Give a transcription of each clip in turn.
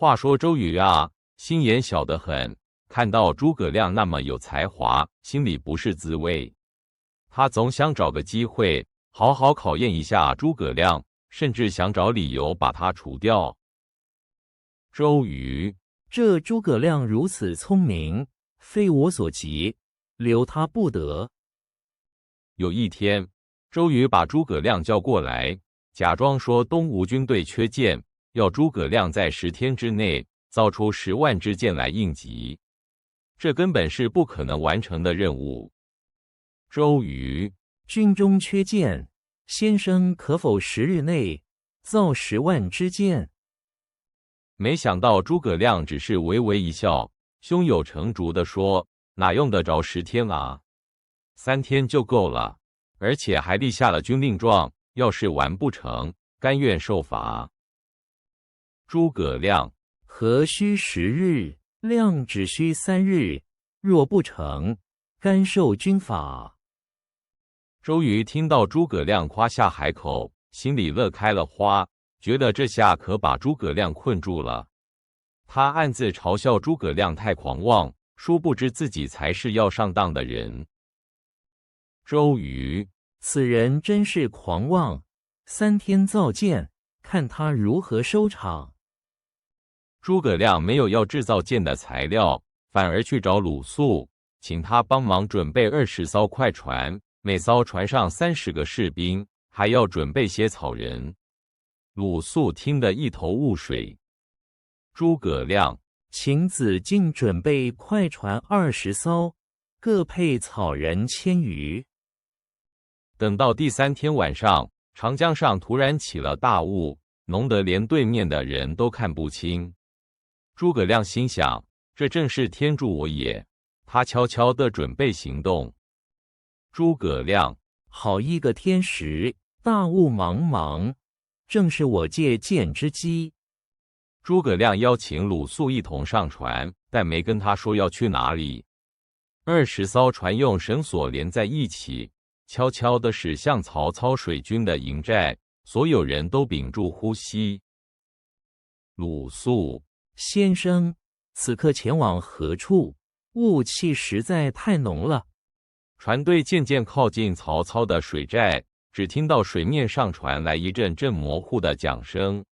话说周瑜啊，心眼小得很，看到诸葛亮那么有才华，心里不是滋味。他总想找个机会好好考验一下诸葛亮，甚至想找理由把他除掉。周瑜，这诸葛亮如此聪明，非我所及，留他不得。有一天，周瑜把诸葛亮叫过来，假装说东吴军队缺箭，要诸葛亮在10天之内造出10万支箭来应急。这根本是不可能完成的任务。周瑜，军中缺箭，先生可否10日内造10万支箭？没想到诸葛亮只是微微一笑，胸有成竹地说：“哪用得着10天啊？3天就够了，而且还立下了军令状，要是完不成，甘愿受罚。”诸葛亮，何须10日？亮只需3日，若不成，甘受军法。周瑜听到诸葛亮夸下海口，心里乐开了花，觉得这下可把诸葛亮困住了。他暗自嘲笑诸葛亮太狂妄，殊不知自己才是要上当的人。周瑜，此人真是狂妄，3天造箭，看他如何收场。诸葛亮没有要制造箭的材料，反而去找鲁肃，请他帮忙准备20艘快船，每艘船上30个士兵，还要准备些草人。鲁肃听得一头雾水。诸葛亮，请子敬准备快船20艘，各配草人1000余。等到第3天晚上，长江上突然起了大雾，浓得连对面的人都看不清。诸葛亮心想，这正是天助我也。他悄悄地准备行动。诸葛亮，好一个天时，大雾茫茫，正是我借箭之机。诸葛亮邀请鲁肃一同上船，但没跟他说要去哪里。20艘船用绳索连在一起，悄悄地驶向曹操水军的营寨，所有人都屏住呼吸。鲁肃，先生，此刻前往何处？雾气实在太浓了。船队渐渐靠近曹操的水寨，只听到水面上传来一阵阵模糊的桨声。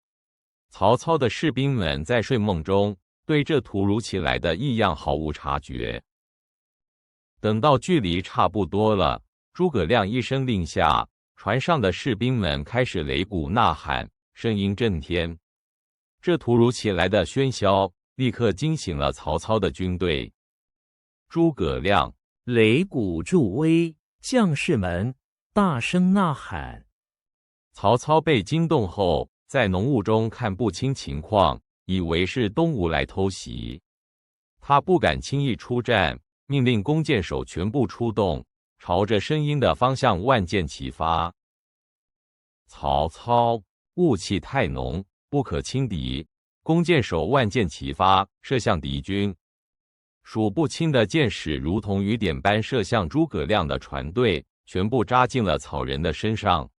曹操的士兵们在睡梦中对这突如其来的异样毫无察觉。等到距离差不多了，诸葛亮一声令下，船上的士兵们开始擂鼓呐喊，声音震天。这突如其来的喧嚣立刻惊醒了曹操的军队。诸葛亮，擂鼓助威，将士们大声呐喊。曹操被惊动后，在浓雾中看不清情况，以为是东吴来偷袭。他不敢轻易出战，命令弓箭手全部出动，朝着声音的方向万箭齐发。曹操，雾气太浓，不可轻敌，弓箭手万箭齐发，射向敌军。数不清的箭矢如同雨点般射向诸葛亮的船队，全部扎进了草人的身上。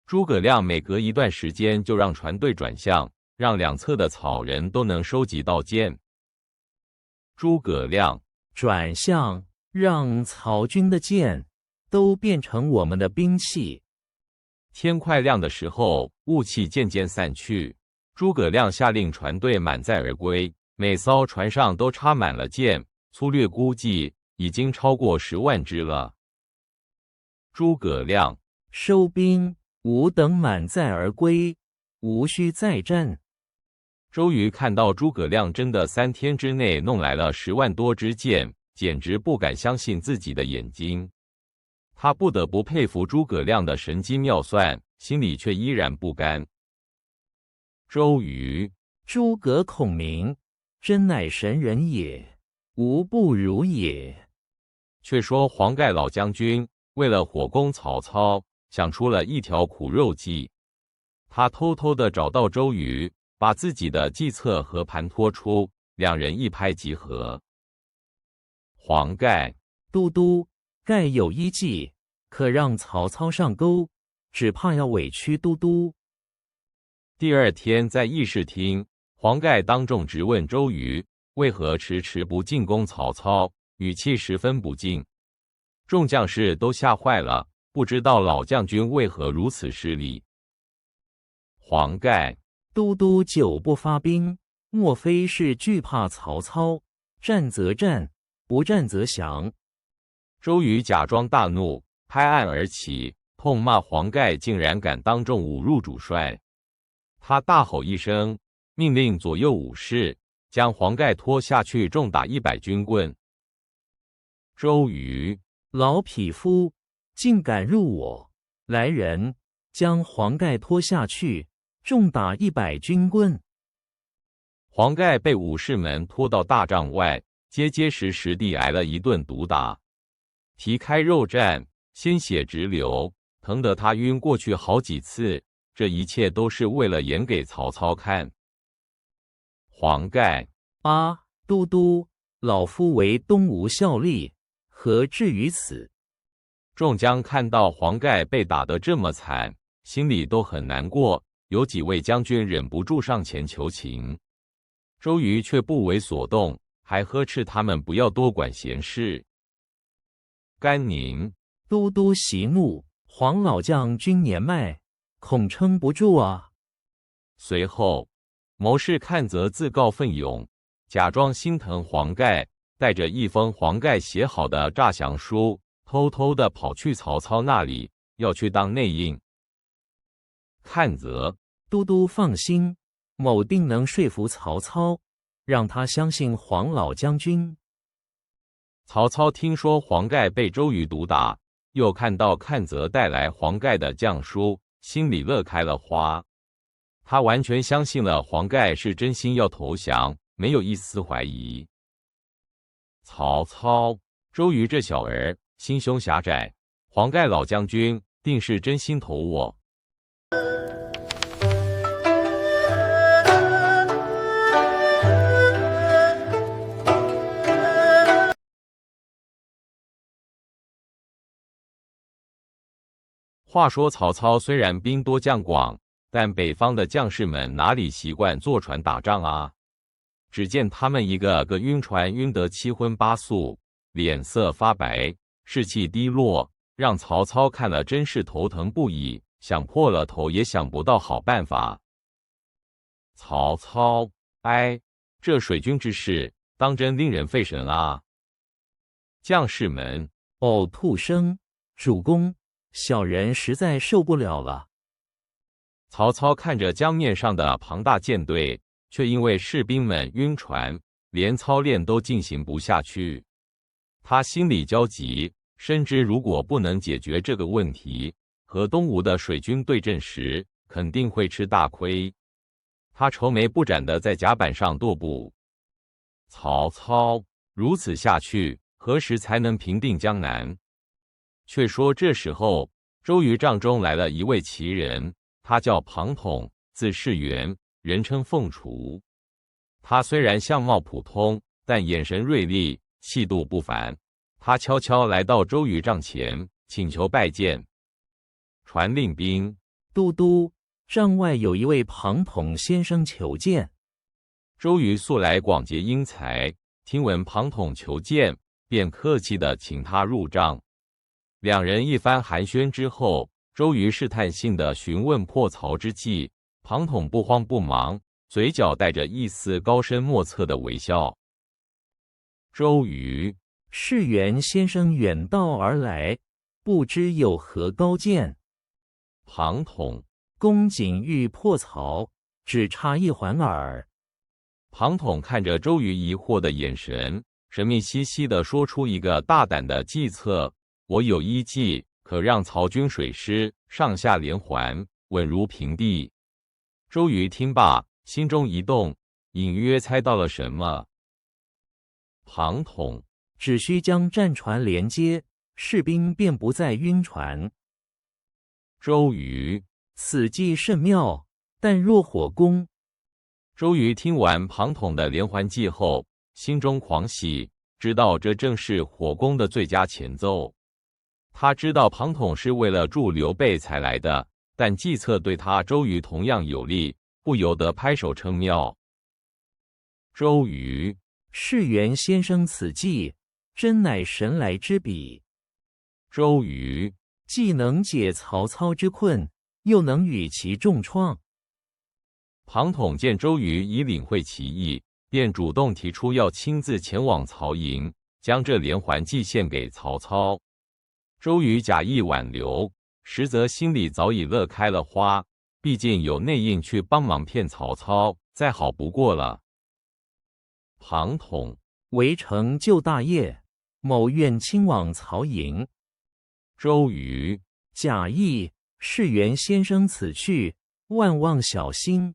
诸葛亮每隔一段时间就让船队转向，让两侧的草人都能收集到箭。诸葛亮，转向，让曹军的箭都变成我们的兵器。天快亮的时候，雾气渐渐散去，诸葛亮下令船队满载而归，每艘船上都插满了箭，粗略估计已经超过10万支了。诸葛亮，收兵，吾等满载而归，无需再战。周瑜看到诸葛亮真的3天之内弄来了10万多支箭，简直不敢相信自己的眼睛。他不得不佩服诸葛亮的神机妙算，心里却依然不甘。周瑜，诸葛孔明，真乃神人也，无不如也。却说黄盖老将军为了火攻曹操，想出了一条苦肉计。他偷偷地找到周瑜，把自己的计策和盘托出，两人一拍即合。黄盖，都督，盖有一计，可让曹操上钩，只怕要委屈都督。第2天在议事厅，黄盖当众质问周瑜为何迟迟不进攻曹操，语气十分不敬。众将士都吓坏了，不知道老将军为何如此失礼。黄盖：都督久不发兵，莫非是惧怕曹操？战则战，不战则降。周瑜假装大怒，拍案而起，痛骂黄盖竟然敢当众侮辱主帅。他大吼一声，命令左右武士将黄盖拖下去，重打100军棍。周瑜：老匹夫，竟敢入我！来人，将黄盖拖下去，重打100军棍。黄盖被武士们拖到大帐外，结结实实地挨了一顿毒打，皮开肉绽，鲜血直流，疼得他晕过去好几次。这一切都是为了演给曹操看。黄盖：都督，老夫为东吴效力，何至于此？众将看到黄盖被打得这么惨，心里都很难过，有几位将军忍不住上前求情。周瑜却不为所动，还呵斥他们不要多管闲事。甘宁：都督息怒，黄老将军年迈，恐撑不住啊。随后，谋士阚泽自告奋勇，假装心疼黄盖，带着一封黄盖写好的诈降书，偷偷地跑去曹操那里，要去当内应。阚泽：都督放心，某定能说服曹操，让他相信黄老将军。曹操听说黄盖被周瑜毒打，又看到阚泽带来黄盖的降书，心里乐开了花。他完全相信了黄盖是真心要投降，没有一丝怀疑。曹操：周瑜这小儿心胸狭窄，黄盖老将军定是真心投我。话说曹操虽然兵多将广，但北方的将士们哪里习惯坐船打仗啊？只见他们一个个晕船晕得七荤八素，脸色发白，士气低落，让曹操看了真是头疼不已，想破了头也想不到好办法。曹操：这水军之事，当真令人费神啊！将士们：兔生，主公，小人实在受不了了。曹操看着江面上的庞大舰队，却因为士兵们晕船，连操练都进行不下去。他心里焦急，深知如果不能解决这个问题，和东吴的水军对阵时，肯定会吃大亏。他愁眉不展地在甲板上踱步。曹操，如此下去，何时才能平定江南？却说这时候，周瑜帐中来了一位奇人，他叫庞统，字士元，人称凤雏。他虽然相貌普通，但眼神锐利，气度不凡。他悄悄来到周瑜帐前，请求拜见。传令兵：都督，帐外有一位庞统先生求见。周瑜素来广结英才，听闻庞统求见，便客气地请他入帐。两人一番寒暄之后，周瑜试探性地询问破曹之计，庞统不慌不忙，嘴角带着一丝高深莫测的微笑。周瑜：士元先生远道而来，不知有何高见？庞统：公瑾欲破曹，只差一环耳。庞统看着周瑜疑惑的眼神，神秘兮兮地说出一个大胆的计策：我有一计，可让曹军水师上下连环，稳如平地。周瑜听罢，心中一动，隐约猜到了什么。庞统：只需将战船连接，士兵便不再晕船。周瑜：此计甚妙，但若火攻。周瑜听完庞统的连环计后，心中狂喜，知道这正是火攻的最佳前奏。他知道庞统是为了助刘备才来的，但计策对他周瑜同样有利，不由得拍手称妙。周瑜，是元先生此计，真乃神来之笔。周瑜，既能解曹操之困，又能与其重创。庞统见周瑜已领会其意，便主动提出要亲自前往曹营，将这连环计献给曹操。周瑜假意挽留，实则心里早已乐开了花，毕竟有内应去帮忙骗曹操，再好不过了。庞统，围城就大业，某愿亲往曹营。周瑜，贾谊，是元先生此去，万望小心。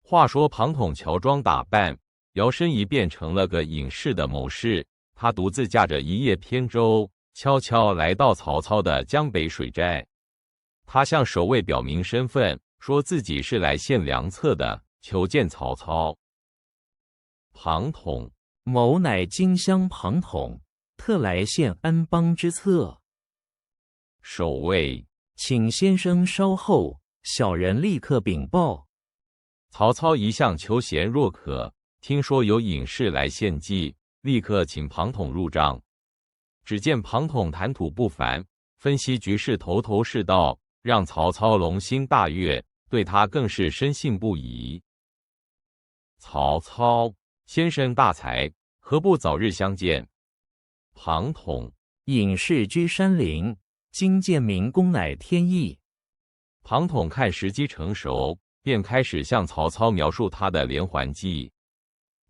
话说庞统乔装打扮，摇身一变成了个隐士的谋士，他独自驾着一叶扁舟，悄悄来到曹操的江北水寨。他向守卫表明身份，说自己是来献良策的，求见曹操。庞统，某乃荆襄庞统，特来献安邦之策。守卫，请先生稍后，小人立刻禀报。曹操一向求贤若渴，听说有隐士来献计，立刻请庞统入帐。只见庞统谈吐不凡，分析局势头头是道，让曹操龙心大悦，对他更是深信不疑。曹操，先生大才，何不早日相见？庞统，隐士居山林，今见明公乃天意。庞统看时机成熟，便开始向曹操描述他的连环计。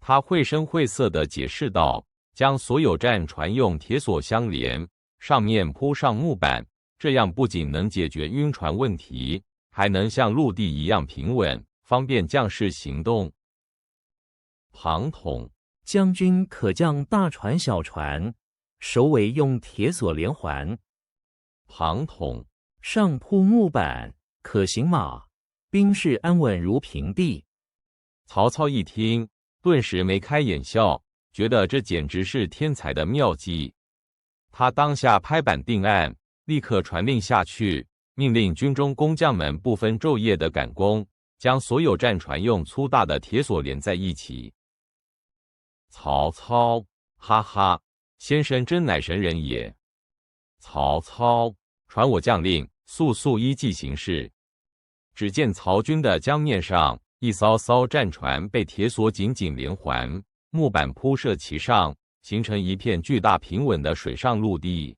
他绘声绘色地解释道，将所有战船用铁索相连，上面铺上木板，这样不仅能解决晕船问题，还能像陆地一样平稳，方便将士行动。庞统，将军可将大船小船，首尾用铁索连环。庞统，上铺木板，可行马，兵士安稳如平地。曹操一听，顿时眉开眼笑，觉得这简直是天才的妙计。他当下拍板定案，立刻传令下去，命令军中工匠们不分昼夜的赶工，将所有战船用粗大的铁索连在一起。曹操，哈哈，先生真乃神人也。曹操，传我将令，速速依计行事。只见曹军的江面上，一艘艘战船被铁索紧紧连环，木板铺设其上，形成一片巨大平稳的水上陆地。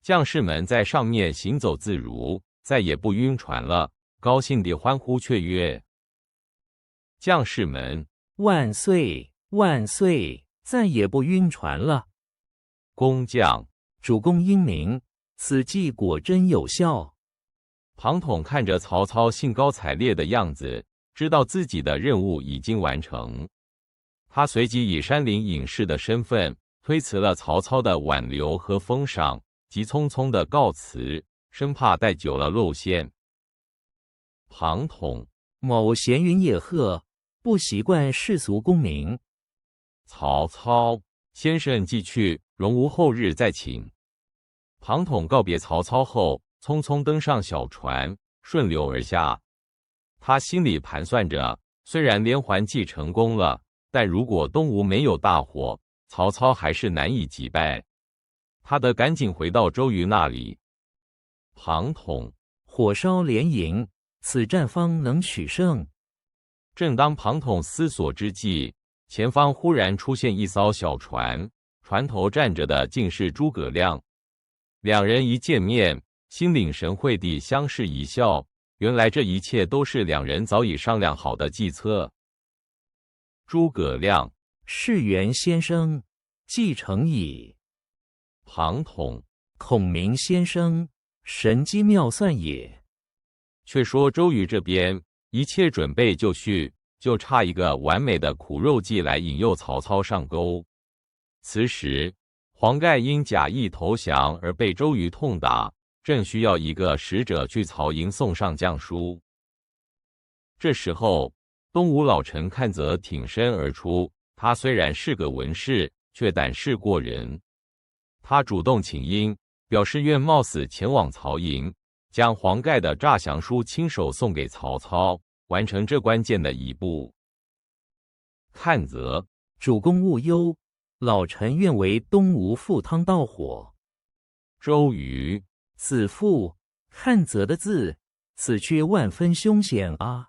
将士们在上面行走自如，再也不晕船了，高兴地欢呼雀跃。将士们，万岁！万岁！再也不晕船了。工匠，主公英明，此计果真有效。庞统看着曹操兴高采烈的样子，知道自己的任务已经完成。他随即以山林隐士的身份推辞了曹操的挽留和封赏，急匆匆的告辞，生怕待久了露馅。庞统，某闲云野鹤，不习惯世俗功名。曹操，先生既去，容吾后日再请。庞统告别曹操后，匆匆登上小船，顺流而下。他心里盘算着，虽然连环计成功了，但如果东吴没有大火，曹操还是难以击败。他得赶紧回到周瑜那里。庞统，火烧连营，此战方能取胜。正当庞统思索之际，前方忽然出现一艘小船，船头站着的竟是诸葛亮。两人一见面，心领神会地相视一笑，原来这一切都是两人早已商量好的计策。诸葛亮，是元先生，计成矣。庞统，孔明先生，神机妙算也。却说周瑜这边一切准备就绪，就差一个完美的苦肉计来引诱曹操上钩。此时黄盖因假意投降而被周瑜痛打，正需要一个使者去曹营送上降书。这时候东吴老臣阚泽挺身而出，他虽然是个文士，却胆识过人。他主动请缨，表示愿冒死前往曹营，将黄盖的诈降书亲手送给曹操，完成这关键的一步。看则主公勿忧，老臣愿为东吴赴汤蹈火。周瑜此父看则的字，此却万分凶险啊！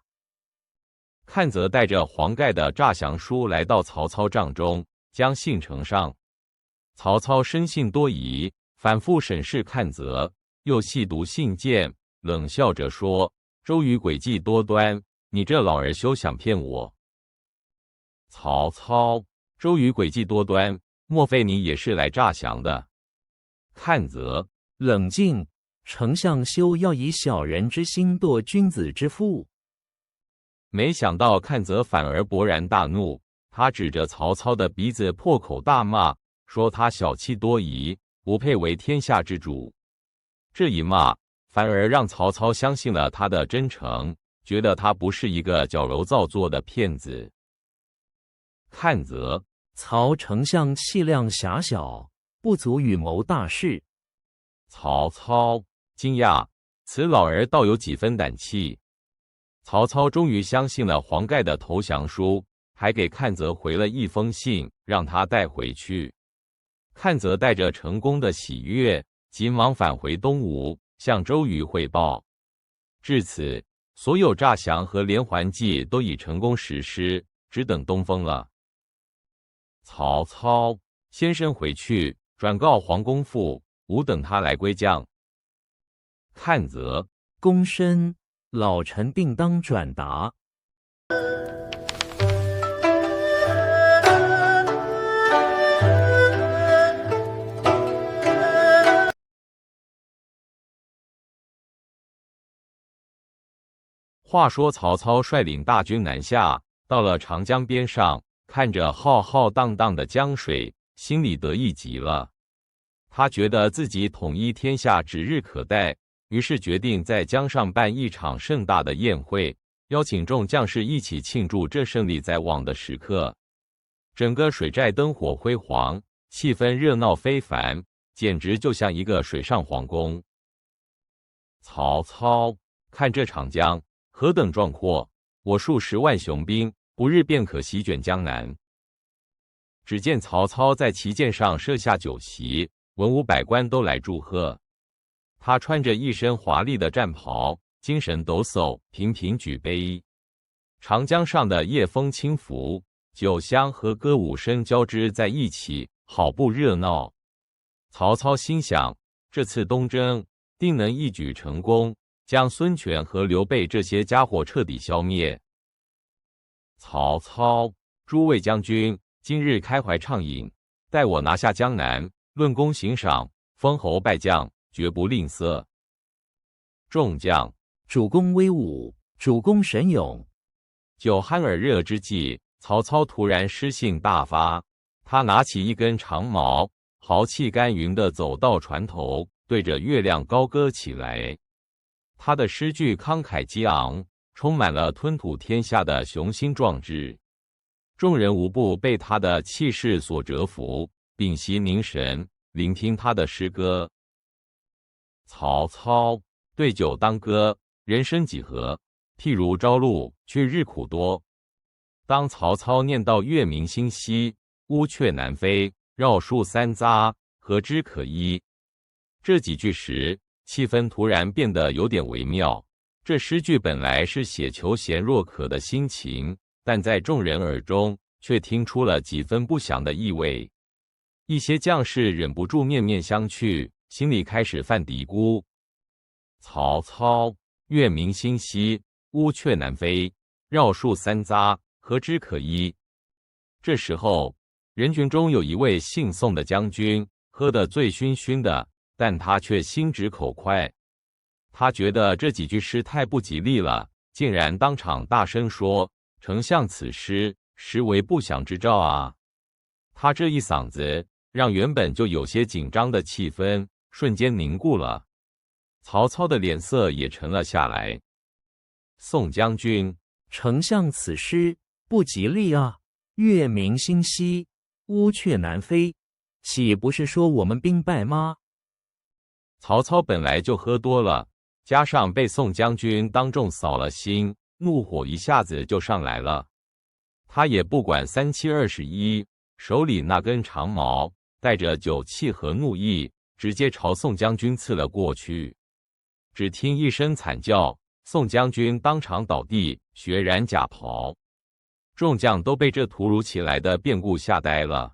看则带着黄盖的诈降书来到曹操帐中，将信呈上。曹操深信多疑，反复审视看则，又细读信件，冷笑着说：“周瑜诡计多端，你这老儿休想骗我！”曹操，周瑜诡计多端，莫非你也是来诈降的？看则冷静，丞相休要以小人之心度君子之腹。没想到看则反而勃然大怒，他指着曹操的鼻子破口大骂，说他小气多疑，不配为天下之主。这一骂反而让曹操相信了他的真诚，觉得他不是一个矫揉造作的骗子。看则曹丞相气量狭小，不足与谋大事。曹操惊讶，此老儿倒有几分胆气。曹操终于相信了黄盖的投降书，还给看则回了一封信，让他带回去。看则带着成功的喜悦，急忙返回东吴，向周瑜汇报。至此，所有诈降和连环计都已成功实施，只等东风了。曹操先生回去，转告黄公父，吾等他来归降。看则躬身，老臣定当转达。话说曹操率领大军南下，到了长江边上，看着浩浩荡荡的江水，心里得意极了。他觉得自己统一天下指日可待，于是决定在江上办一场盛大的宴会，邀请众将士一起庆祝这胜利在望的时刻。整个水寨灯火辉煌，气氛热闹非凡，简直就像一个水上皇宫。曹操看这长江何等壮阔，我数10万雄兵，不日便可席卷江南。只见曹操在旗舰上设下酒席，文武百官都来祝贺。他穿着一身华丽的战袍，精神抖擞，频频举杯。长江上的夜风轻拂，酒香和歌舞声交织在一起，好不热闹。曹操心想，这次东征定能一举成功，将孙权和刘备这些家伙彻底消灭。曹操，诸位将军，今日开怀畅饮，待我拿下江南，论功行赏，封侯拜将，绝不吝啬。众将，主公威武，主公神勇。酒酣耳热之际，曹操突然诗兴大发，他拿起一根长矛，豪气干云地走到船头，对着月亮高歌起来。他的诗句慷慨激昂，充满了吞吐天下的雄心壮志。众人无不被他的气势所折服，屏息凝神，聆听他的诗歌。曹操对酒当歌，人生几何？譬如朝露，去日苦多。当曹操念到月明星稀，乌鹊南飞，绕树三匝，何枝可依这几句时，气氛突然变得有点微妙。这诗句本来是写求贤若渴的心情，但在众人耳中却听出了几分不祥的意味。一些将士忍不住面面相觑，心里开始犯嘀咕：曹操，月明星稀，乌鹊南飞，绕树三匝，何枝可依。这时候，人群中有一位姓宋的将军，喝得醉醺醺的，但他却心直口快。他觉得这几句诗太不吉利了，竟然当场大声说：“丞相此诗，实为不祥之兆啊！”他这一嗓子，让原本就有些紧张的气氛瞬间凝固了。曹操的脸色也沉了下来。宋将军，丞相此诗不吉利啊！月明星稀，乌鹊南飞，岂不是说我们兵败吗？曹操本来就喝多了，加上被宋将军当众扫了心，怒火一下子就上来了。他也不管3721，手里那根长矛带着酒气和怒意，直接朝宋将军刺了过去。只听一声惨叫，宋将军当场倒地，血染甲袍。众将都被这突如其来的变故吓呆了。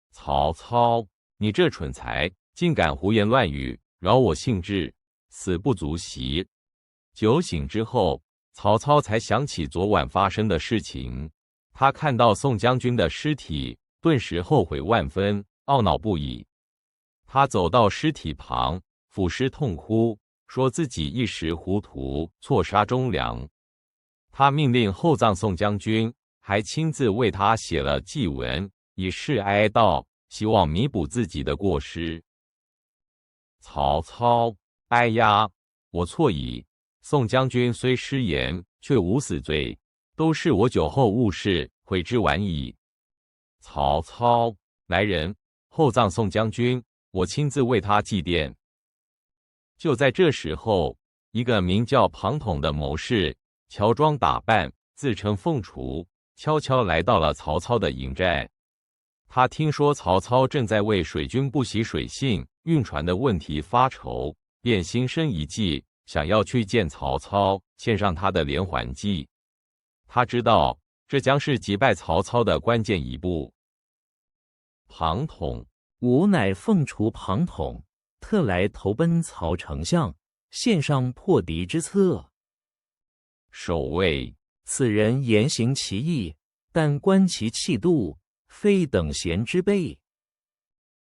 曹操，你这蠢材，竟敢胡言乱语，扰我兴致，死不足惜。酒醒之后，曹操才想起昨晚发生的事情。他看到宋将军的尸体，顿时后悔万分，懊恼不已。他走到尸体旁，俯尸痛哭，说自己一时糊涂，错杀忠良。他命令厚葬宋将军，还亲自为他写了祭文，以示哀悼，希望弥补自己的过失。曹操，哎呀，我错矣！宋将军虽失言，却无死罪，都是我酒后误事，悔之晚矣。曹操，来人，厚葬宋将军，我亲自为他祭奠。就在这时候，一个名叫庞统的谋士，乔装打扮，自称凤雏，悄悄来到了曹操的营寨。他听说曹操正在为水军不习水性、运船的问题发愁，便心生一计，想要去见曹操，献上他的连环计。他知道这将是击败曹操的关键一步。庞统，吾乃凤雏庞统，特来投奔曹丞相，献上破敌之策。守卫，此人言行奇异，但观其气度，非等闲之辈。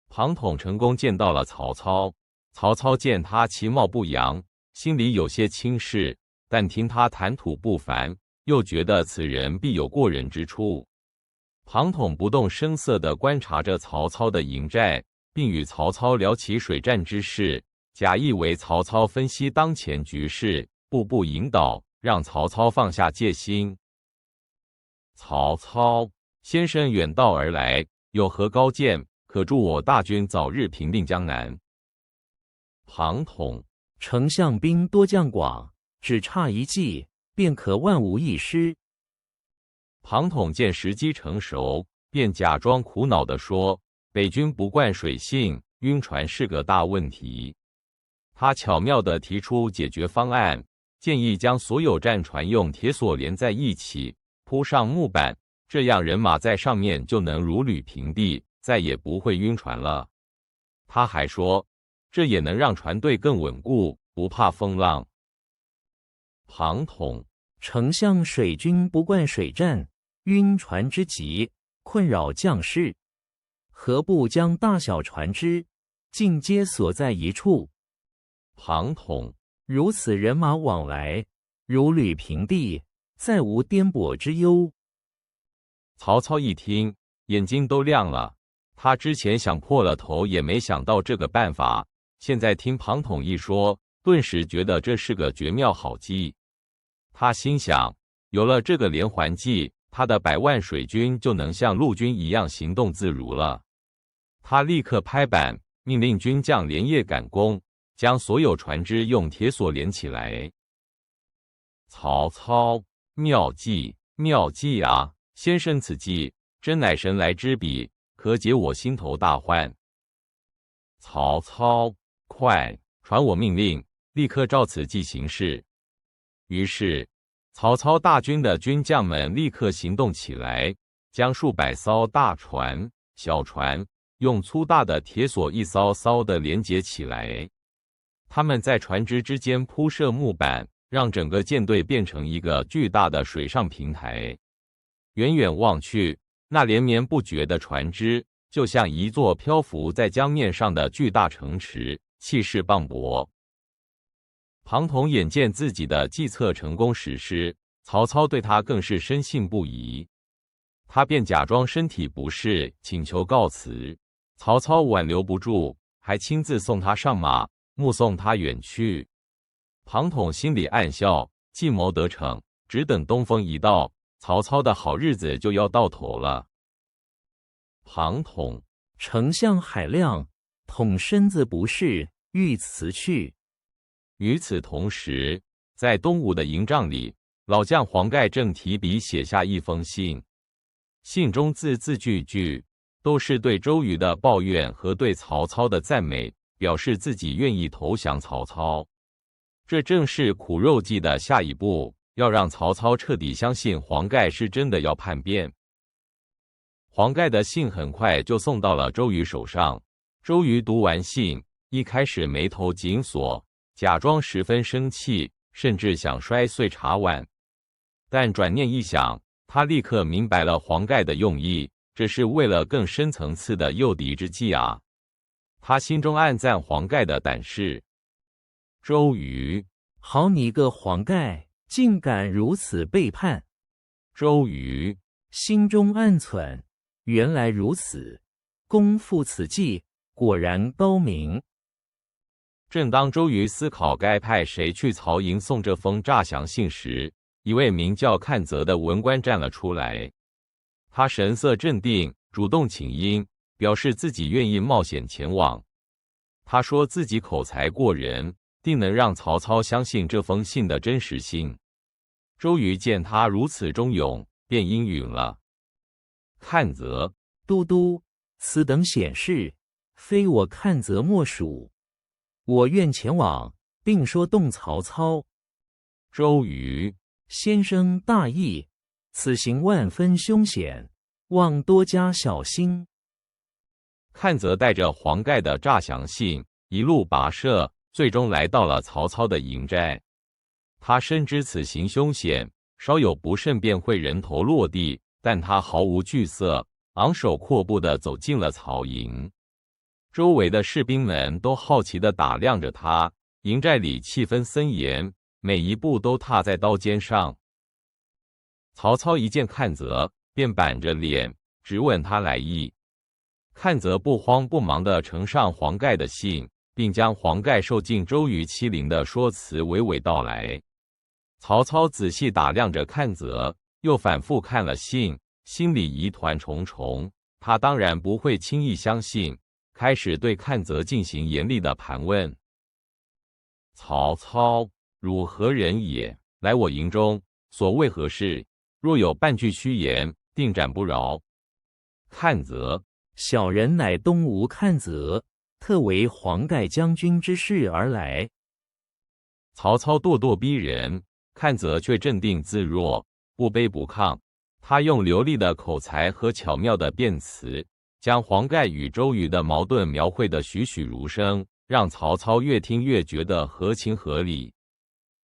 庞统成功见到了曹操。曹操见他其貌不扬，心里有些轻视，但听他谈吐不凡，又觉得此人必有过人之处。庞统不动声色地观察着曹操的营寨，并与曹操聊起水战之事，假意为曹操分析当前局势，步步引导，让曹操放下戒心。曹操先生远道而来，有何高见，可助我大军早日平定江南？庞统，丞相兵多将广，只差一计，便可万无一失。庞统见时机成熟，便假装苦恼地说：“北军不惯水性，晕船是个大问题。”他巧妙地提出解决方案，建议将所有战船用铁索连在一起，铺上木板，这样人马在上面就能如履平地，再也不会晕船了。他还说，这也能让船队更稳固，不怕风浪。庞统，丞相水军不惯水战，晕船之急，困扰将士，何不将大小船只尽皆锁在一处？庞统，如此人马往来，如履平地，再无颠簸之忧。曹操一听，眼睛都亮了。他之前想破了头也没想到这个办法，现在听庞统一说，顿时觉得这是个绝妙好计。他心想，有了这个连环计，他的100万水军就能像陆军一样行动自如了。他立刻拍板，命令军将连夜赶工，将所有船只用铁索连起来。曹操，妙计，妙计啊！先生此计真乃神来之笔，可解我心头大患。曹操，快传我命令，立刻照此计行事。于是，曹操大军的军将们立刻行动起来，将数百艘大船、小船用粗大的铁索一艘艘的连接起来。他们在船只之间铺设木板，让整个舰队变成一个巨大的水上平台。远远望去，那连绵不绝的船只就像一座漂浮在江面上的巨大城池，气势磅礴。庞统眼见自己的计策成功实施，曹操对他更是深信不疑。他便假装身体不适，请求告辞。曹操挽留不住，还亲自送他上马，目送他远去。庞统心里暗笑，计谋得逞，只等东风一到，曹操的好日子就要到头了。庞统，丞相海量，统身子不适，欲辞去。与此同时，在东吴的营帐里，老将黄盖正提笔写下一封信。信中字字句句都是对周瑜的抱怨和对曹操的赞美，表示自己愿意投降曹操。这正是苦肉计的下一步，要让曹操彻底相信黄盖是真的要叛变。黄盖的信很快就送到了周瑜手上。周瑜读完信，一开始眉头紧锁，假装十分生气，甚至想摔碎茶碗。但转念一想，他立刻明白了黄盖的用意，这是为了更深层次的诱敌之计啊！他心中暗赞黄盖的胆识。周瑜，好你个黄盖，竟敢如此背叛！周瑜心中暗忖，原来如此，公复此计，果然高明。正当周瑜思考该派谁去曹营送这封诈降信时，一位名叫阚泽的文官站了出来。他神色镇定，主动请缨，表示自己愿意冒险前往。他说自己口才过人，定能让曹操相信这封信的真实性。周瑜见他如此忠勇，便应允了。阚泽，都督，此等险事，非我阚泽莫属。我愿前往，并说动曹操。周瑜，先生大义，此行万分凶险，望多加小心。阚泽带着黄盖的诈降信一路跋涉，最终来到了曹操的营寨。他深知此行凶险，稍有不慎便会人头落地，但他毫无惧色，昂首阔步地走进了曹营。周围的士兵们都好奇地打量着他，营寨里气氛森严，每一步都踏在刀尖上。曹操一见阚泽，便板着脸质问他来意。阚泽不慌不忙地呈上黄盖的信，并将黄盖受尽周瑜欺凌的说辞娓娓道来。曹操仔细打量着阚泽，又反复看了信，心里疑团重重。他当然不会轻易相信，开始对阚泽进行严厉的盘问。曹操，汝何人也？来我营中，所谓何事？若有半句虚言，定斩不饶。阚泽，小人乃东吴阚泽，特为黄盖将军之事而来。曹操咄咄逼人，阚泽却镇定自若，不卑不亢。他用流利的口才和巧妙的辩词，将黄盖与周瑜的矛盾描绘得栩栩如生，让曹操越听越觉得合情合理。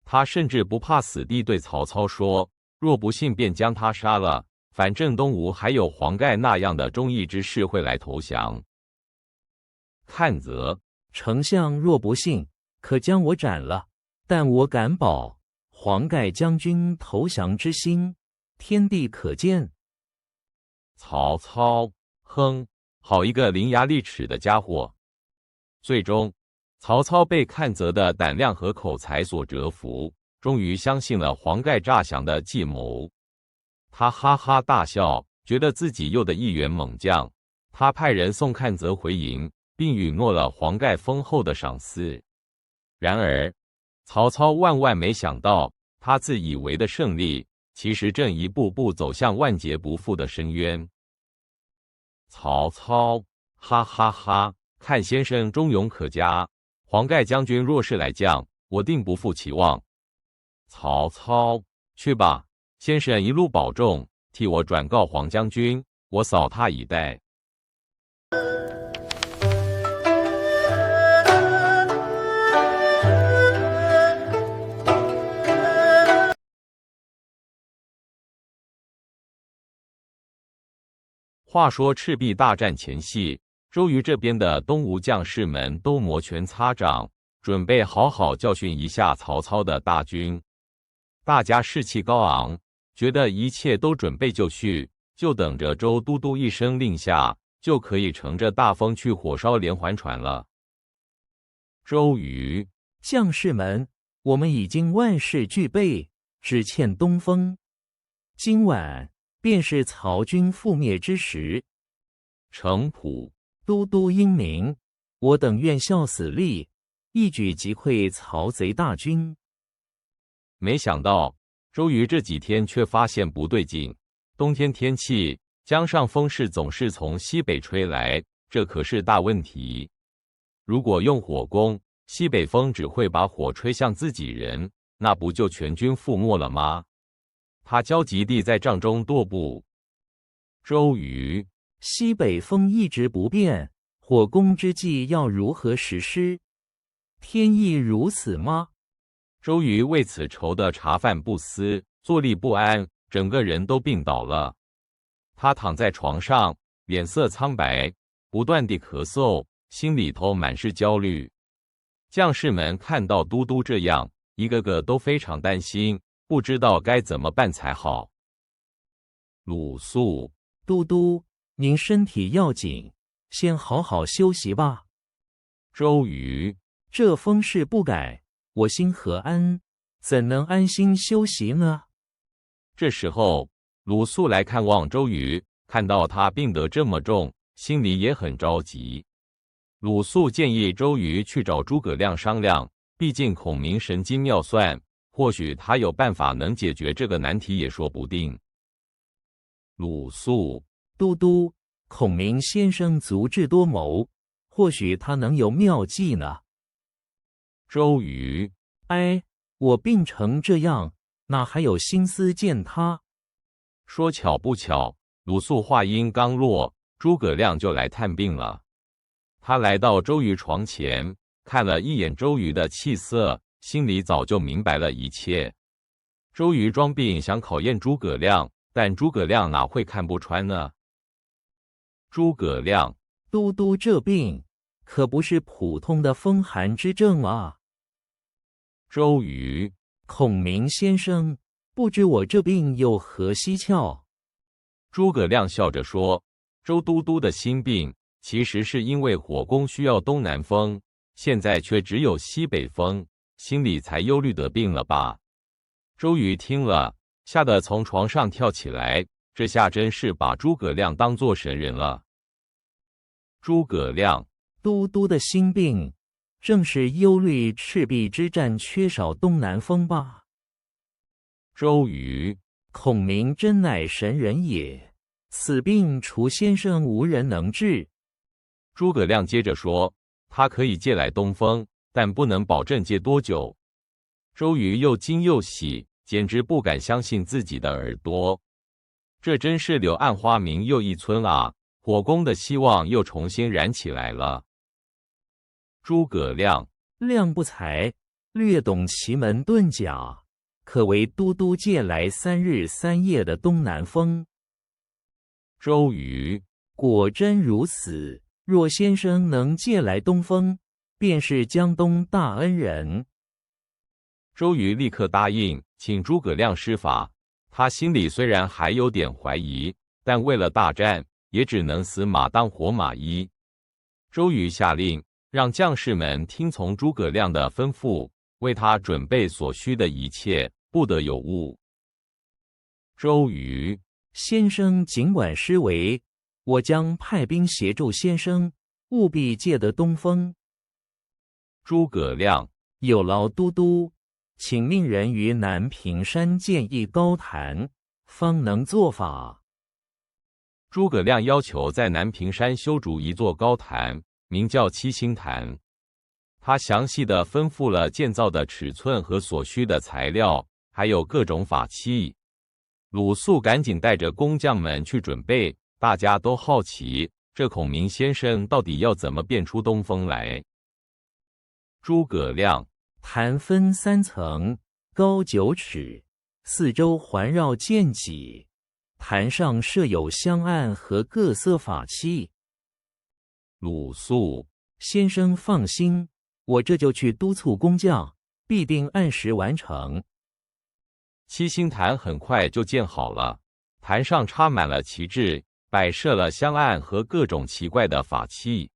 他甚至不怕死地对曹操说，若不信便将他杀了，反正东吴还有黄盖那样的忠义之士会来投降。阚泽，丞相若不信，可将我斩了，但我敢保，黄盖将军投降之心，天地可见。曹操，哼，好一个伶牙俐齿的家伙！最终，曹操被阚泽的胆量和口才所折服，终于相信了黄盖诈降的计谋。他哈哈大笑，觉得自己又的一员猛将。他派人送阚泽回营，并允诺了黄盖丰厚的赏赐。然而，曹操万万没想到，他自以为的胜利，其实正一步步走向万劫不复的深渊。曹操，哈哈哈！阚先生忠勇可嘉，黄盖将军若是来将，我定不负其望。曹操，去吧，先生一路保重，替我转告黄将军，我扫他以待。话说赤壁大战前夕，周瑜这边的东吴将士们都摩拳擦掌，准备好好教训一下曹操的大军。大家士气高昂，觉得一切都准备就绪，就等着周都督一声令下，就可以乘着大风去火烧连环船了。周瑜，将士们，我们已经万事俱备，只欠东风。今晚便是曹军覆灭之时。程普，都督英明，我等愿效死力，一举击溃曹贼大军。没想到周瑜这几天却发现不对劲，冬天天气江上风势总是从西北吹来，这可是大问题。如果用火攻，西北风只会把火吹向自己人，那不就全军覆没了吗？他焦急地在帐中踱步。周瑜，西北风一直不变，火攻之计要如何实施？天意如此吗？周瑜为此愁得茶饭不思，坐立不安，整个人都病倒了。他躺在床上，脸色苍白，不断地咳嗽，心里头满是焦虑。将士们看到都督这样，一个个都非常担心，不知道该怎么办才好。鲁肃，都督，您身体要紧，先好好休息吧。周瑜，这风势不改，我心何安？怎能安心休息呢？这时候，鲁肃来看望周瑜，看到他病得这么重，心里也很着急。鲁肃建议周瑜去找诸葛亮商量，毕竟孔明神机妙算，或许他有办法能解决这个难题也说不定。鲁肃，都督，孔明先生足智多谋，或许他能有妙计呢。周瑜，哎，我病成这样，哪还有心思见他？说巧不巧，鲁肃话音刚落，诸葛亮就来探病了。他来到周瑜床前，看了一眼周瑜的气色，心里早就明白了一切。周瑜装病想考验诸葛亮，但诸葛亮哪会看不穿呢？诸葛亮，都督这病可不是普通的风寒之症啊。周瑜，孔明先生，不知我这病有何蹊跷？诸葛亮笑着说：“周都督的心病，其实是因为火攻需要东南风，现在却只有西北风，心里才忧虑得病了吧？”周瑜听了，吓得从床上跳起来，这下真是把诸葛亮当作神人了。诸葛亮，都督的心病，正是忧虑赤壁之战缺少东南风吧？周瑜，孔明真乃神人也，此病除先生无人能治。诸葛亮接着说：“他可以借来东风，但不能保证借多久。”周瑜又惊又喜，简直不敢相信自己的耳朵。这真是柳暗花明又一村啊！火攻的希望又重新燃起来了。诸葛亮，亮不才，略懂奇门遁甲，可为都督借来3日3夜的东南风。周瑜，果真如此，若先生能借来东风，便是江东大恩人。周瑜立刻答应，请诸葛亮施法。他心里虽然还有点怀疑，但为了大战，也只能死马当活马医。周瑜下令，让将士们听从诸葛亮的吩咐，为他准备所需的一切，不得有误。周瑜，先生尽管施为，我将派兵协助先生，务必借得东风。诸葛亮，有劳都督，请命人于南屏山建一高坛，方能作法。诸葛亮要求在南屏山修筑一座高坛，名叫七星坛。他详细地吩咐了建造的尺寸和所需的材料，还有各种法器。鲁肃赶紧带着工匠们去准备，大家都好奇，这孔明先生到底要怎么变出东风来？诸葛亮，坛分3层，高9尺，四周环绕剑脊。坛上设有香案和各色法器。鲁肃，先生放心，我这就去督促工匠，必定按时完成。七星坛很快就建好了，坛上插满了旗帜，摆设了香案和各种奇怪的法器。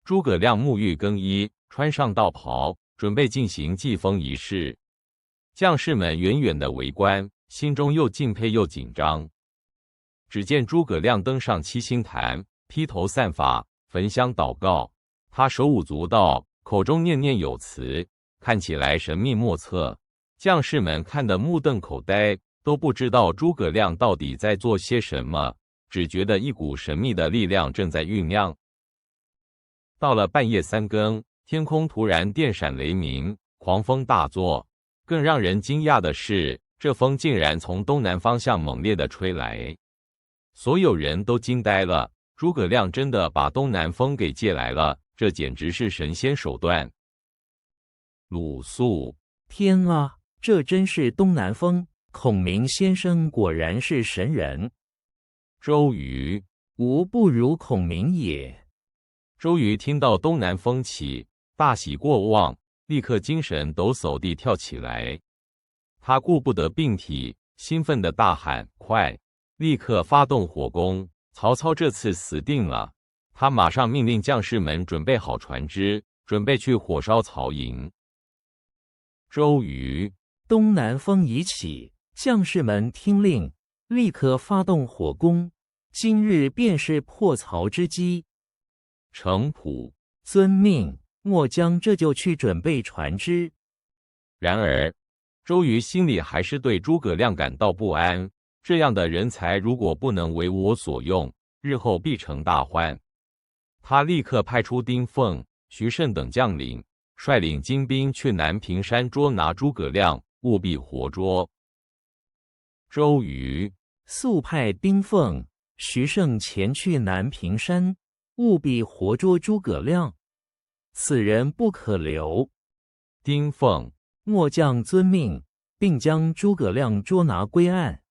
诸葛亮沐浴更衣，穿上道袍，准备进行祭封仪式。将士们远远的围观，心中又敬佩又紧张。只见诸葛亮登上七星坛，披头散发，焚香祷告。他手舞足蹈，口中念念有词，看起来神秘莫测。将士们看得目瞪口呆，都不知道诸葛亮到底在做些什么。只觉得一股神秘的力量正在酝酿。到了半夜3更，天空突然电闪雷鸣，狂风大作。更让人惊讶的是，这风竟然从东南方向猛烈地吹来。所有人都惊呆了，诸葛亮真的把东南风给借来了，这简直是神仙手段。鲁肃：天啊，这真是东南风！孔明先生果然是神人。周瑜：吾不如孔明也。周瑜听到东南风起，大喜过望，立刻精神抖擞地跳起来。他顾不得病体，兴奋地大喊：快！立刻发动火攻！曹操这次死定了。他马上命令将士们准备好船只，准备去火烧曹营。周瑜：东南风已起，将士们听令，立刻发动火攻。今日便是破曹之机。程普：遵命，末将这就去准备船只。然而，周瑜心里还是对诸葛亮感到不安。这样的人才如果不能为我所用，日后必成大患。他立刻派出丁奉、徐盛等将领，率领精兵去南屏山捉拿诸葛亮，务必活捉。周瑜：速派丁奉、徐盛前去南屏山，务必活捉诸葛亮。此人不可留。丁奉：末将遵命，并将诸葛亮捉拿归案。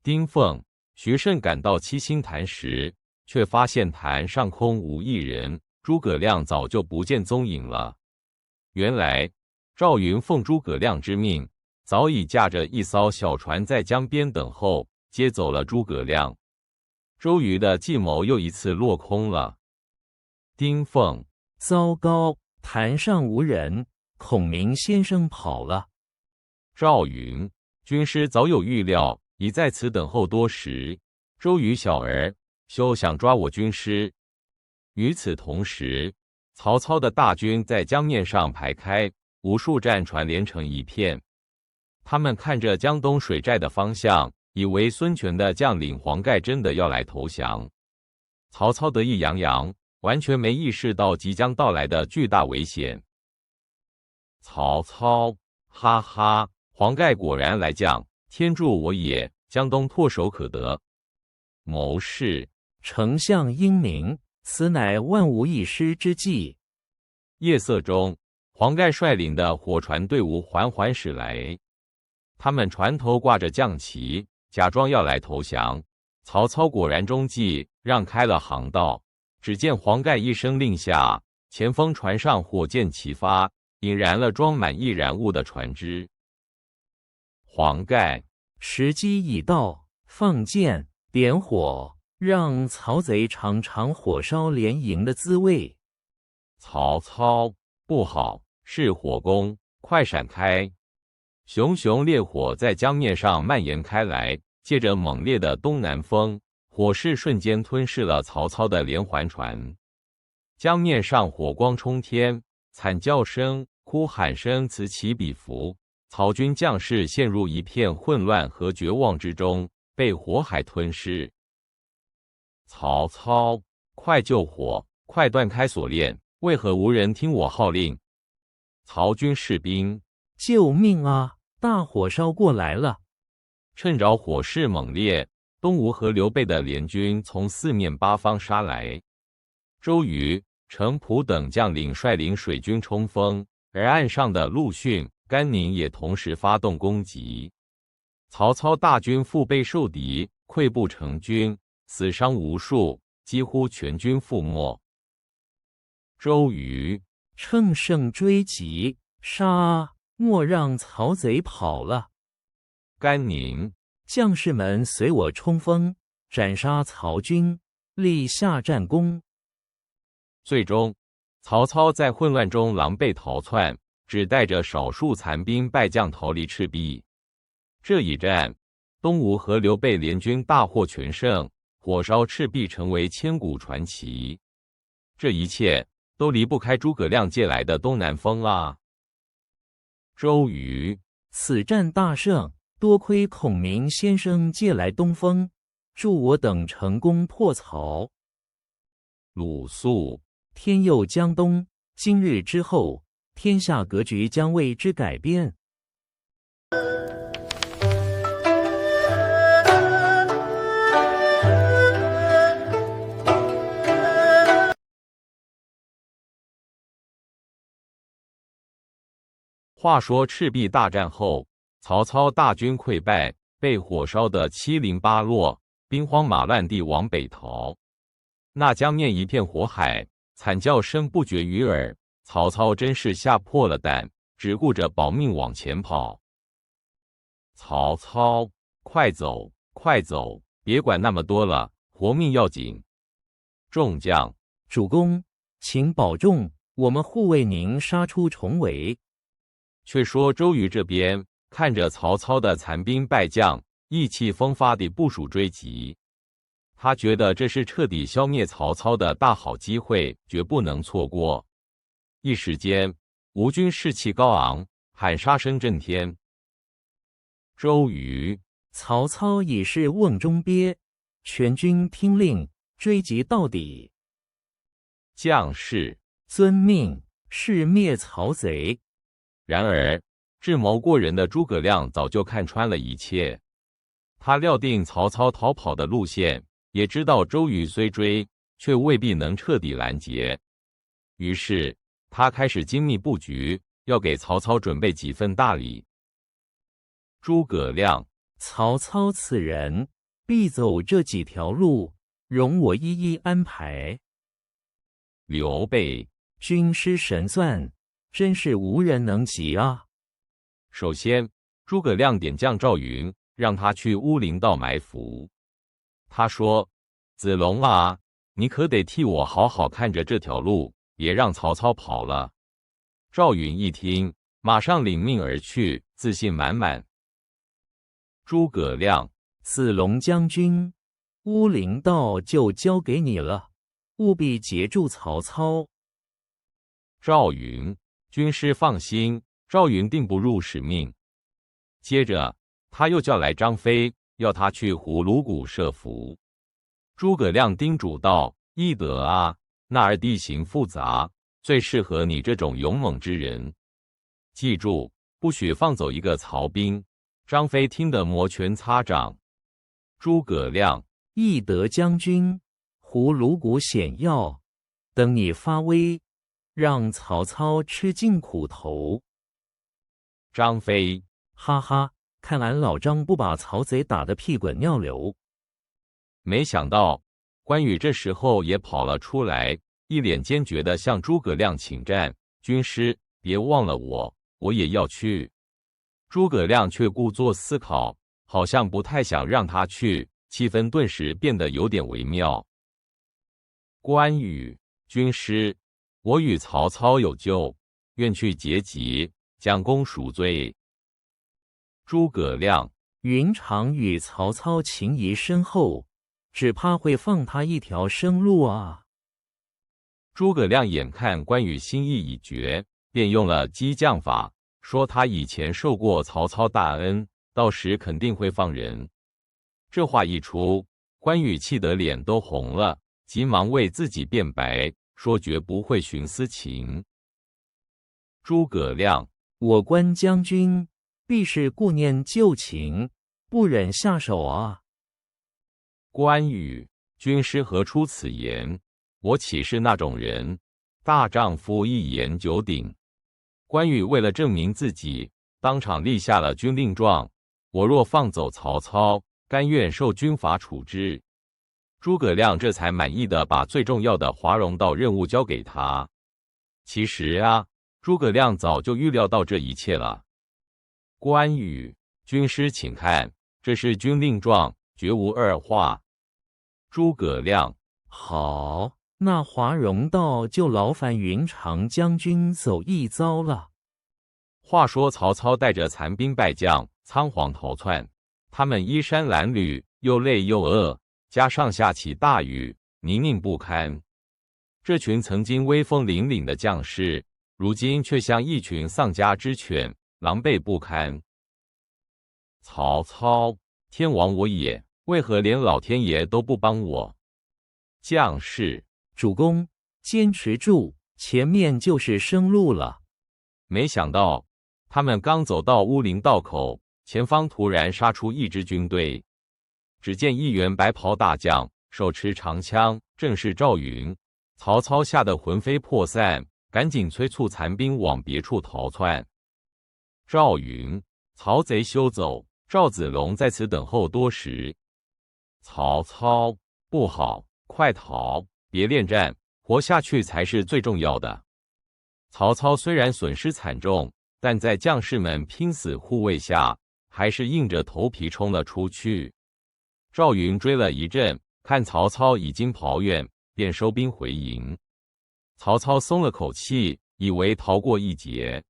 丁奉、徐盛赶到七星潭时，却发现潭上空无一人，诸葛亮早就不见踪影了。原来赵云奉诸葛亮之命，早已驾着一艘小船在江边等候，接走了诸葛亮。周瑜的计谋又一次落空了。丁奉：糟糕，潭上无人，孔明先生跑了。赵云：军师早有预料，已在此等候多时。周瑜小儿，休想抓我军师！与此同时，曹操的大军在江面上排开，无数战船连成一片。他们看着江东水寨的方向，以为孙权的将领黄盖真的要来投降。曹操得意洋洋，完全没意识到即将到来的巨大危险。曹操：哈哈，黄盖果然来将，天助我也！江东唾手可得。谋士：丞相英明，此乃万无一失之计。夜色中，黄盖率领的火船队伍缓缓驶来，他们船头挂着将旗，假装要来投降。曹操果然中计，让开了航道。只见黄盖一声令下，前锋船上火箭齐发，引燃了装满易燃物的船只。黄盖：时机已到，放箭，点火，让曹贼尝尝火烧连营的滋味。曹操：不好，是火攻，快闪开！熊熊烈火在江面上蔓延开来，借着猛烈的东南风，火势瞬间吞噬了曹操的连环船。江面上火光冲天，惨叫声、哭喊声此起彼伏，曹军将士陷入一片混乱和绝望之中，被火海吞噬。曹操：快救火，快断开锁链！为何无人听我号令？曹军士兵：救命啊！大火烧过来了！趁着火势猛烈，东吴和刘备的联军从四面八方杀来。周瑜、程普等将领率领水军冲锋，而岸上的陆逊、甘宁也同时发动攻击。曹操大军腹背受敌，溃不成军，死伤无数，几乎全军覆没。周瑜：乘胜追击，杀啊！莫让曹贼跑了。甘宁：将士们随我冲锋，斩杀曹军，立下战功。最终，曹操在混乱中狼狈逃窜，只带着少数残兵败将逃离赤壁。这一战，东吴和刘备联军大获全胜，火烧赤壁成为千古传奇。这一切都离不开诸葛亮借来的东南风啊！周瑜：此战大胜，多亏孔明先生借来东风，助我等成功破曹。鲁肃，天佑江东，今日之后，天下格局将为之改变。话说赤壁大战后，曹操大军溃败，被火烧得七零八落，兵荒马乱地往北逃。那江面一片火海，惨叫声不绝于耳。曹操真是吓破了胆，只顾着保命往前跑。曹操，快走，快走，别管那么多了，活命要紧。众将，主公，请保重，我们护卫您杀出重围。却说周瑜这边看着曹操的残兵败将，意气风发地部署追击。他觉得这是彻底消灭曹操的大好机会，绝不能错过。一时间，吴军士气高昂，喊杀声震天。周瑜，曹操已是瓮中鳖，全军听令，追击到底。将士，遵命，是灭曹贼。然而，智谋过人的诸葛亮早就看穿了一切。他料定曹操逃跑的路线，也知道周瑜虽追，却未必能彻底拦截。于是，他开始精密布局，要给曹操准备几份大礼。诸葛亮，曹操此人必走这几条路，容我一一安排。刘备，军师神算，真是无人能及啊！首先，诸葛亮点将赵云，让他去乌林道埋伏。他说：“子龙啊，你可得替我好好看着这条路，别让曹操跑了。”赵云一听，马上领命而去，自信满满。诸葛亮，子龙将军，乌林道就交给你了，务必截住曹操。赵云，军师放心，赵云定不辱使命。接着，他又叫来张飞，要他去葫芦谷设伏。诸葛亮叮嘱道：“翼德啊，那儿地形复杂，最适合你这种勇猛之人。记住，不许放走一个曹兵。”张飞听得摩拳擦掌。诸葛亮，翼德将军，葫芦谷险要，等你发威，让曹操吃尽苦头。张飞，哈哈，看俺老张不把曹贼打得屁滚尿流。没想到关羽这时候也跑了出来，一脸坚决地向诸葛亮请战：“军师，别忘了我，我也要去。”诸葛亮却故作思考，好像不太想让他去，气氛顿时变得有点微妙。关羽，军师，我与曹操有旧，愿去结集，将功赎罪。诸葛亮，云长与曹操情谊深厚，只怕会放他一条生路啊！诸葛亮眼看关羽心意已决，便用了激将法，说他以前受过曹操大恩，到时肯定会放人。这话一出，关羽气得脸都红了，急忙为自己辩白，说绝不会徇私情。诸葛亮，我关将军必是顾念旧情，不忍下手啊！关羽，军师何出此言？我岂是那种人？大丈夫一言九鼎。关羽为了证明自己，当场立下了军令状：我若放走曹操，甘愿受军法处置。诸葛亮这才满意的把最重要的华容道任务交给他。其实啊，诸葛亮早就预料到这一切了。关羽，军师请看，这是军令状，绝无二话。诸葛亮，好，那华容道就劳烦云长将军走一遭了。话说曹操带着残兵败将仓皇逃窜，他们衣衫褴褛，又累又饿，加上下起大雨，泥泞不堪。这群曾经威风凛凛的将士，如今却像一群丧家之犬，狼狈不堪。曹操，天亡我也！为何连老天爷都不帮我？将士，主公，坚持住，前面就是生路了。没想到，他们刚走到乌林道口，前方突然杀出一支军队。只见一员白袍大将，手持长枪，正是赵云。曹操吓得魂飞魄散，赶紧催促残兵往别处逃窜。赵云，曹贼休走！赵子龙在此等候多时。曹操，不好，快逃！别恋战，活下去才是最重要的。曹操虽然损失惨重，但在将士们拼死护卫下，还是硬着头皮冲了出去。赵云追了一阵，看曹操已经跑远，便收兵回营。曹操松了口气，以为逃过一劫。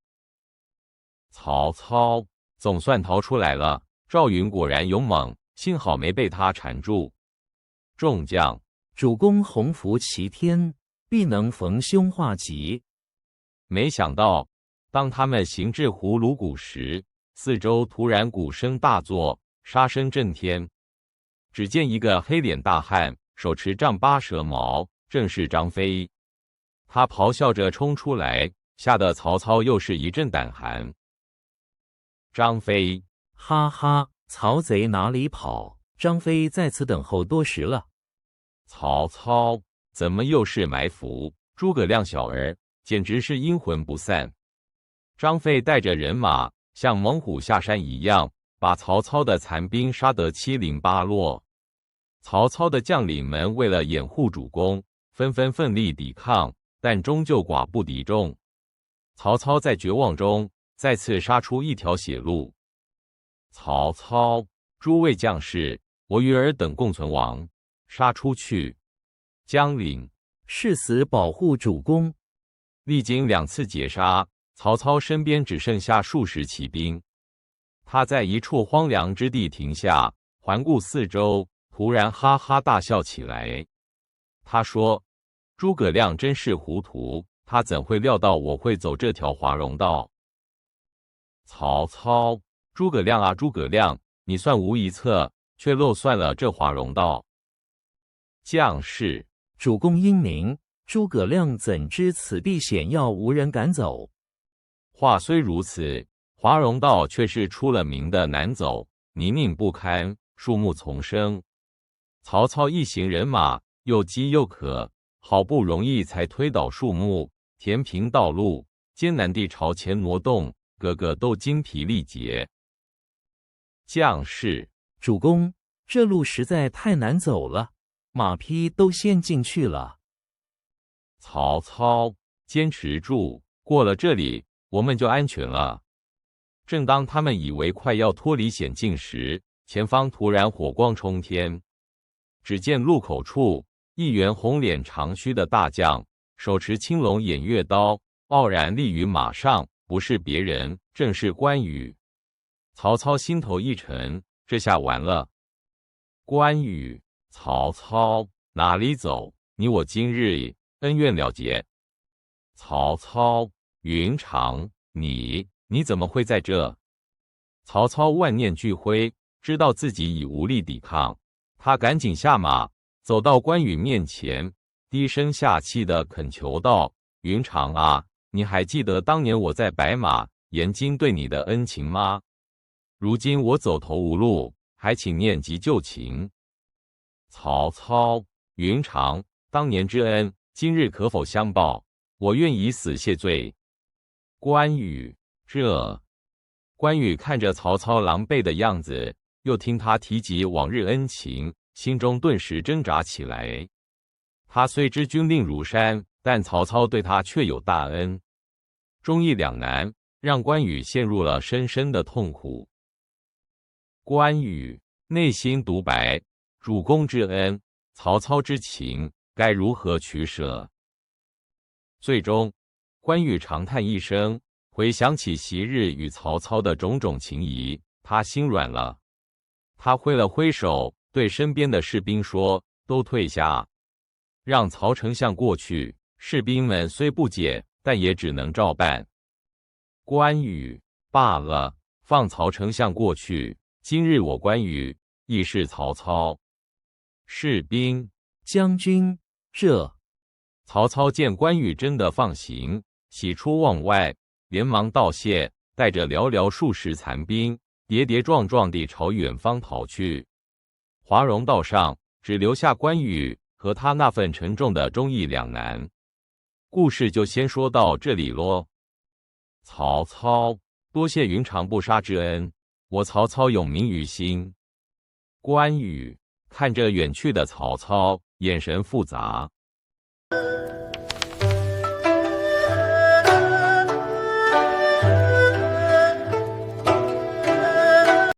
曹操总算逃出来了。赵云果然勇猛，幸好没被他缠住。众将，主公鸿福齐天，必能逢凶化吉。没想到，当他们行至葫芦谷时，四周突然鼓声大作，杀声震天。只见一个黑脸大汉，手持丈八蛇矛，正是张飞。他咆哮着冲出来，吓得曹操又是一阵胆寒。张飞，哈哈，曹贼哪里跑？张飞在此等候多时了。曹操，怎么又是埋伏？诸葛亮小儿简直是阴魂不散。张飞带着人马像猛虎下山一样，把曹操的残兵杀得七零八落。曹操的将领们为了掩护主公，纷纷奋力抵抗，但终究寡不敌众。曹操在绝望中再次杀出一条血路。曹操，诸位将士，我与尔等共存亡，杀出去！将领，誓死保护主公。历经2次截杀，曹操身边只剩下数十骑兵。他在一处荒凉之地停下，环顾四周，突然哈哈大笑起来。他说：“诸葛亮真是糊涂，他怎会料到我会走这条华容道？”曹操，诸葛亮啊，诸葛亮，你算无一策，却漏算了这华容道。将士，主公英明，诸葛亮怎知此地险要，无人敢走？话虽如此，华容道却是出了名的难走，泥泞不堪，树木丛生。曹操一行人马又饥又渴，好不容易才推倒树木，填平道路，艰难地朝前挪动，个个都精疲力竭。将士，主公，这路实在太难走了，马匹都陷进去了。曹操，坚持住，过了这里，我们就安全了。正当他们以为快要脱离险境时，前方突然火光冲天。只见路口处，一员红脸长须的大将，手持青龙偃月刀，傲然立于马上，不是别人，正是关羽。曹操心头一沉，这下完了。关羽，曹操，哪里走？你我今日恩怨了结。曹操，云长，你怎么会在这？曹操万念俱灰，知道自己已无力抵抗，他赶紧下马，走到关羽面前，低声下气地恳求道：“云长啊，你还记得当年我在白马延津对你的恩情吗？如今我走投无路，还请念及旧情。”曹操，云长，当年之恩，今日可否相报？我愿以死谢罪。关羽，关羽看着曹操狼狈的样子，又听他提及往日恩情，心中顿时挣扎起来。他虽知军令如山，但曹操对他却有大恩，忠义两难，让关羽陷入了深深的痛苦。关羽内心独白：主公之恩，曹操之情，该如何取舍？最终，关羽长叹一声，回想起昔日与曹操的种种情谊，他心软了。他挥了挥手，对身边的士兵说：“都退下，让曹丞相过去。”士兵们虽不解，但也只能照办。关羽，罢了，放曹丞相过去。今日我关羽亦是曹操。士兵、将军，这。曹操见关羽真的放行，喜出望外，连忙道谢，带着寥寥数十残兵，跌跌撞撞地朝远方跑去。华容道上只留下关羽和他那份沉重的忠义两难。故事就先说到这里咯。曹操，多谢云长不杀之恩，我曹操永铭于心。关羽看着远去的曹操，眼神复杂。